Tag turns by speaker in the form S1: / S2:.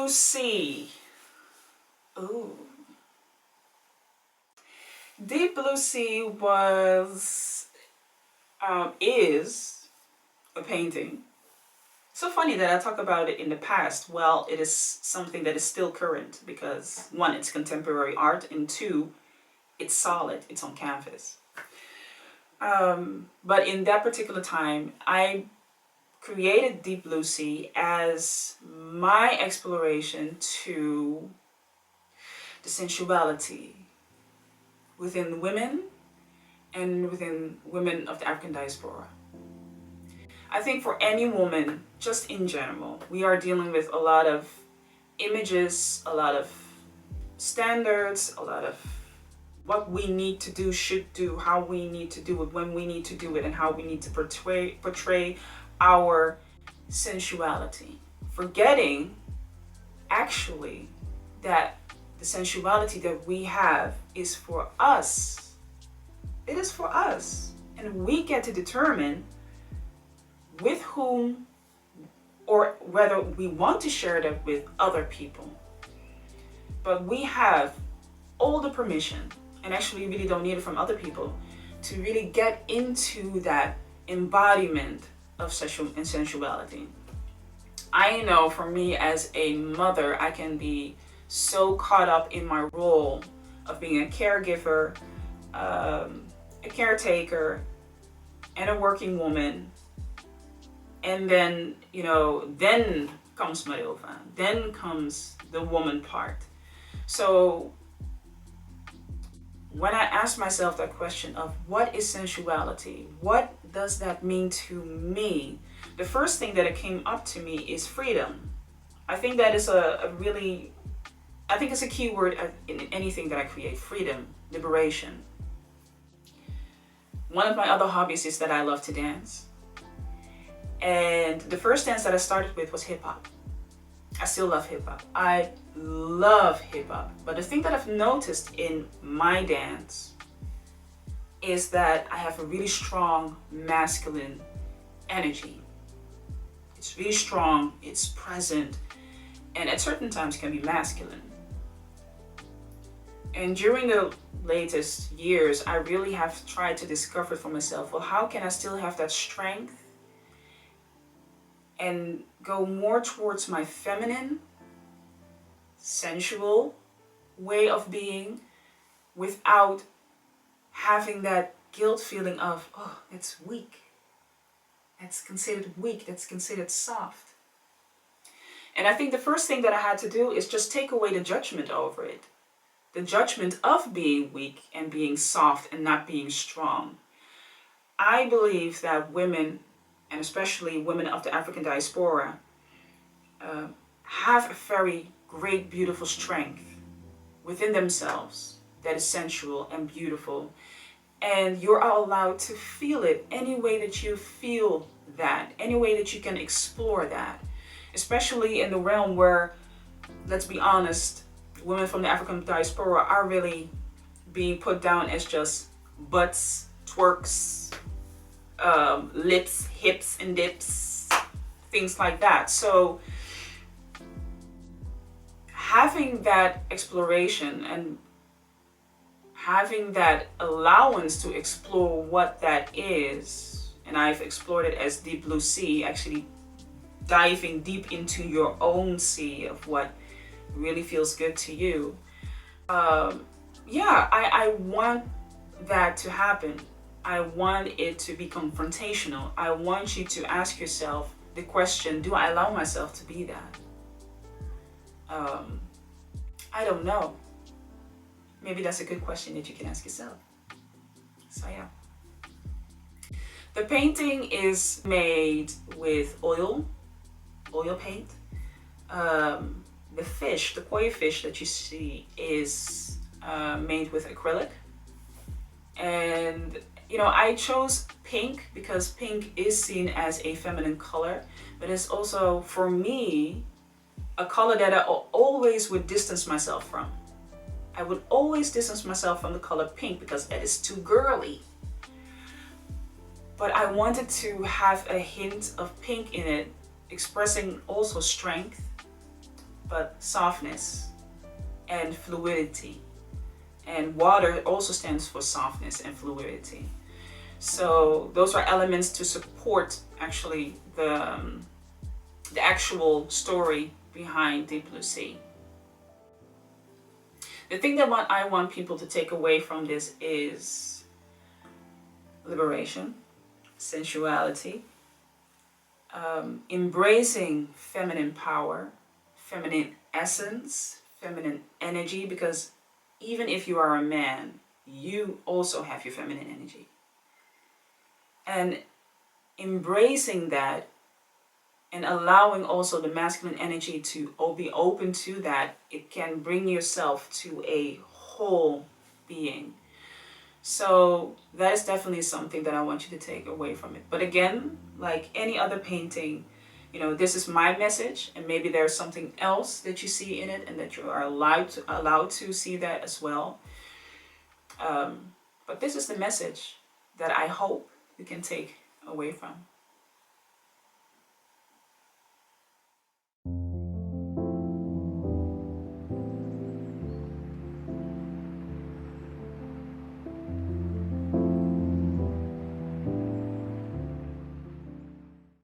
S1: blue sea. Ooh. Deep blue sea is a painting. So funny that I talk about it in the past. Well, it is something that is still current because one, it's contemporary art, and two, it's solid, it's on canvas. But in that particular time, I created Deep Blue Sea as my exploration to the sensuality within women and within women of the African diaspora. I think for any woman, just in general, we are dealing with a lot of images, a lot of standards, a lot of what we need to do, should do, how we need to do it, when we need to do it, and how we need to portray our sensuality. Forgetting, actually, that the sensuality that we have is for us. It is for us. And we get to determine with whom or whether we want to share that with other people. But we have all the permission, and actually really don't need it from other people, to really get into that embodiment of sensuality. I know for me as a mother, I can be so caught up in my role of being a caregiver, a caretaker, and a working woman. And then, then comes Mariova, then comes the woman part. So when I ask myself that question of what is sensuality, what does that mean to me? The first thing that came up to me is freedom. I think that is I think it's a key word in anything that I create: freedom, liberation. One of my other hobbies is that I love to dance. And the first dance that I started with was hip hop. I still love hip hop. I love hip hop. But the thing that I've noticed in my dance is that I have a really strong masculine energy. It's really strong, it's present, and at certain times can be masculine. And during the latest years, I really have tried to discover for myself, well, how can I still have that strength and go more towards my feminine, sensual way of being without having that guilt feeling of, oh, that's weak. That's considered weak, that's considered soft. And I think the first thing that I had to do is just take away the judgment over it. The judgment of being weak and being soft and not being strong. I believe that women, and especially women of the African diaspora, have a very great, beautiful strength within themselves that is sensual and beautiful. And you're allowed to feel it any way that you feel that, any way that you can explore that. Especially in the realm where, let's be honest, women from the African diaspora are really being put down as just butts, twerks, lips, hips and dips, things like that. So having that exploration and having that allowance to explore what that is, and I've explored it as Deep Blue Sea, actually diving deep into your own sea of what really feels good to you. I want that to happen. I want it to be confrontational. I want you to ask yourself the question, do I allow myself to be that? I don't know. Maybe that's a good question that you can ask yourself. So yeah. The painting is made with oil paint. The koi fish that you see is made with acrylic. And I chose pink because pink is seen as a feminine color, but it's also, for me, a color that I always would distance myself from. I would always distance myself from the color pink because it is too girly. But I wanted to have a hint of pink in it, expressing also strength, but softness and fluidity. And water also stands for softness and fluidity. So those are elements to support actually the actual story behind Deep Blue Sea. The thing that I want people to take away from this is liberation, sensuality, embracing feminine power, feminine essence, feminine energy, because even if you are a man, you also have your feminine energy. And embracing that and allowing also the masculine energy to be open to that, it can bring yourself to a whole being. So that is definitely something that I want you to take away from it. But again, like any other painting, you know, this is my message, and maybe there's something else that you see in it and that you are allowed to see that as well. But this is the message that I hope you can take away from.